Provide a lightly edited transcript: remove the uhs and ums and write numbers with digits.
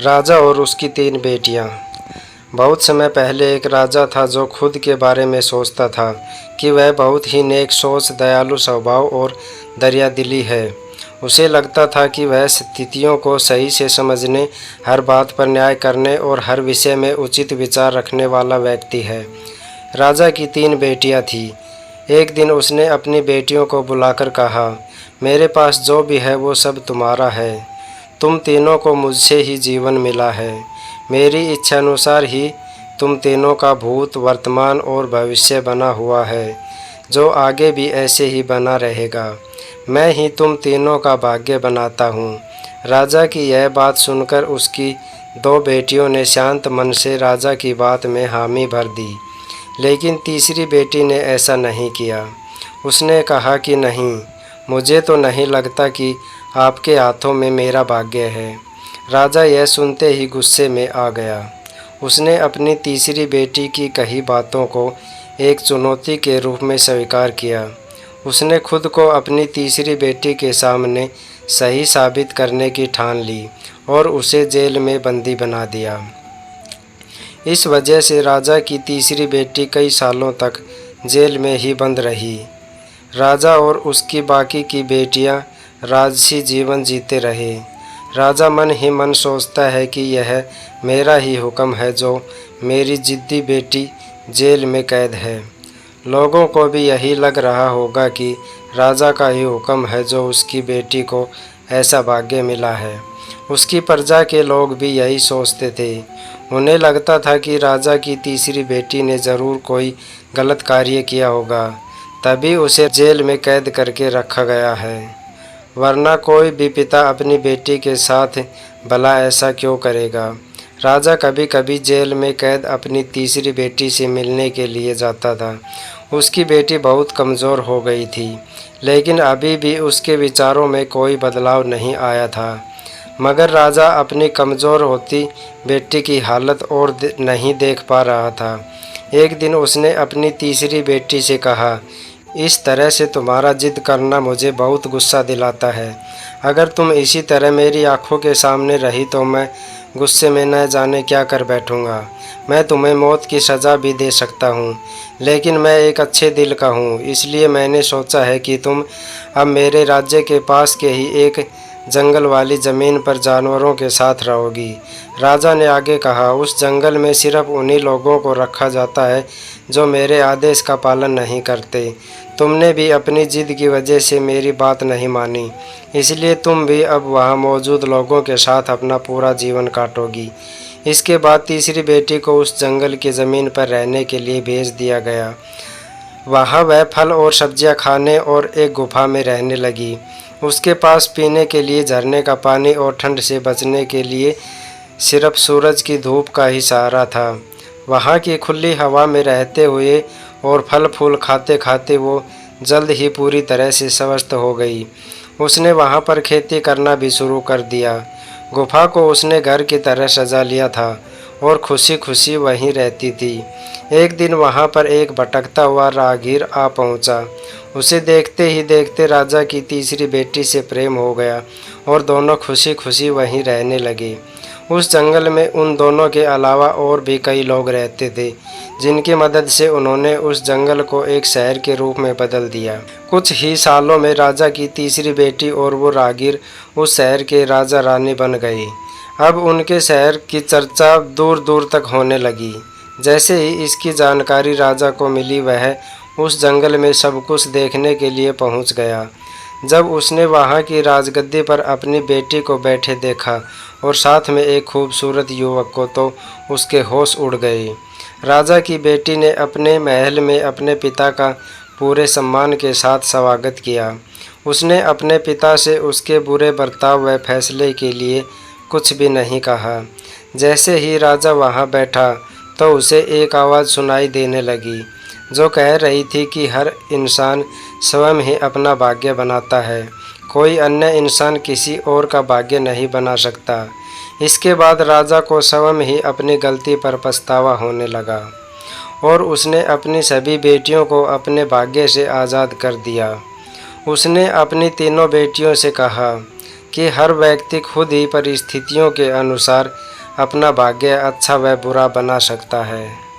राजा और उसकी 3 बेटियां। बहुत समय पहले एक राजा था जो खुद के बारे में सोचता था कि वह बहुत ही नेक सोच, दयालु स्वभाव और दरियादिली है। उसे लगता था कि वह स्थितियों को सही से समझने, हर बात पर न्याय करने और हर विषय में उचित विचार रखने वाला व्यक्ति है। राजा की 3 बेटियां थीं। एक दिन उसने अपनी बेटियों को बुलाकर कहा, मेरे पास जो भी है वो सब तुम्हारा है। तुम तीनों को मुझसे ही जीवन मिला है। मेरी इच्छानुसार ही तुम तीनों का भूत, वर्तमान और भविष्य बना हुआ है, जो आगे भी ऐसे ही बना रहेगा। मैं ही तुम तीनों का भाग्य बनाता हूँ। राजा की यह बात सुनकर उसकी 2 बेटियों ने शांत मन से राजा की बात में हामी भर दी, लेकिन तीसरी बेटी ने ऐसा नहीं किया। उसने कहा कि नहीं, मुझे तो नहीं लगता कि आपके हाथों में मेरा भाग्य है। राजा यह सुनते ही गुस्से में आ गया। उसने अपनी तीसरी बेटी की कही बातों को एक चुनौती के रूप में स्वीकार किया। उसने खुद को अपनी तीसरी बेटी के सामने सही साबित करने की ठान ली और उसे जेल में बंदी बना दिया। इस वजह से राजा की तीसरी बेटी कई सालों तक जेल में ही बंद रही। राजा और उसकी बाकी की बेटियां राजसी जीवन जीते रहे। राजा मन ही मन सोचता है कि यह मेरा ही हुक्म है जो मेरी जिद्दी बेटी जेल में कैद है। लोगों को भी यही लग रहा होगा कि राजा का ही हुक्म है जो उसकी बेटी को ऐसा भाग्य मिला है। उसकी प्रजा के लोग भी यही सोचते थे। उन्हें लगता था कि राजा की तीसरी बेटी ने ज़रूर कोई गलत कार्य किया होगा, तभी उसे जेल में कैद करके रखा गया है, वरना कोई भी पिता अपनी बेटी के साथ भला ऐसा क्यों करेगा। राजा कभी कभी जेल में कैद अपनी तीसरी बेटी से मिलने के लिए जाता था। उसकी बेटी बहुत कमज़ोर हो गई थी, लेकिन अभी भी उसके विचारों में कोई बदलाव नहीं आया था। मगर राजा अपनी कमज़ोर होती बेटी की हालत और नहीं देख पा रहा था। एक दिन उसने अपनी तीसरी बेटी से कहा, इस तरह से तुम्हारा जिद करना मुझे बहुत गुस्सा दिलाता है। अगर तुम इसी तरह मेरी आंखों के सामने रही तो मैं गुस्से में न जाने क्या कर बैठूंगा। मैं तुम्हें मौत की सज़ा भी दे सकता हूँ, लेकिन मैं एक अच्छे दिल का हूँ, इसलिए मैंने सोचा है कि तुम अब मेरे राज्य के पास के ही एक जंगल वाली ज़मीन पर जानवरों के साथ रहोगी। राजा ने आगे कहा, उस जंगल में सिर्फ उन्हीं लोगों को रखा जाता है जो मेरे आदेश का पालन नहीं करते। तुमने भी अपनी जिद की वजह से मेरी बात नहीं मानी, इसलिए तुम भी अब वहाँ मौजूद लोगों के साथ अपना पूरा जीवन काटोगी। इसके बाद तीसरी बेटी को उस जंगल की ज़मीन पर रहने के लिए भेज दिया गया। वहाँ वह फल और सब्जियाँ खाने और एक गुफा में रहने लगी। उसके पास पीने के लिए झरने का पानी और ठंड से बचने के लिए सिर्फ सूरज की धूप का ही सहारा था। वहाँ की खुली हवा में रहते हुए और फल फूल खाते खाते वो जल्द ही पूरी तरह से स्वस्थ हो गई। उसने वहाँ पर खेती करना भी शुरू कर दिया। गुफा को उसने घर की तरह सजा लिया था और खुशी खुशी वहीं रहती थी। एक दिन वहाँ पर एक भटकता हुआ राहगीर आ पहुँचा। उसे देखते ही देखते राजा की तीसरी बेटी से प्रेम हो गया और दोनों खुशी खुशी वहीं रहने लगे। उस जंगल में उन दोनों के अलावा और भी कई लोग रहते थे, जिनकी मदद से उन्होंने उस जंगल को एक शहर के रूप में बदल दिया। कुछ ही सालों में राजा की तीसरी बेटी और वो राहगीर उस शहर के राजा रानी बन गए। अब उनके शहर की चर्चा दूर दूर तक होने लगी। जैसे ही इसकी जानकारी राजा को मिली, वह उस जंगल में सब कुछ देखने के लिए पहुंच गया। जब उसने वहां की राजगद्दी पर अपनी बेटी को बैठे देखा और साथ में एक खूबसूरत युवक को, तो उसके होश उड़ गए। राजा की बेटी ने अपने महल में अपने पिता का पूरे सम्मान के साथ स्वागत किया। उसने अपने पिता से उसके बुरे बर्ताव व फैसले के लिए कुछ भी नहीं कहा। जैसे ही राजा वहां बैठा तो उसे एक आवाज़ सुनाई देने लगी, जो कह रही थी कि हर इंसान स्वयं ही अपना भाग्य बनाता है, कोई अन्य इंसान किसी और का भाग्य नहीं बना सकता। इसके बाद राजा को स्वयं ही अपनी गलती पर पछतावा होने लगा और उसने अपनी सभी बेटियों को अपने भाग्य से आज़ाद कर दिया। उसने अपनी तीनों बेटियों से कहा कि हर व्यक्ति खुद ही परिस्थितियों के अनुसार अपना भाग्य अच्छा व बुरा बना सकता है।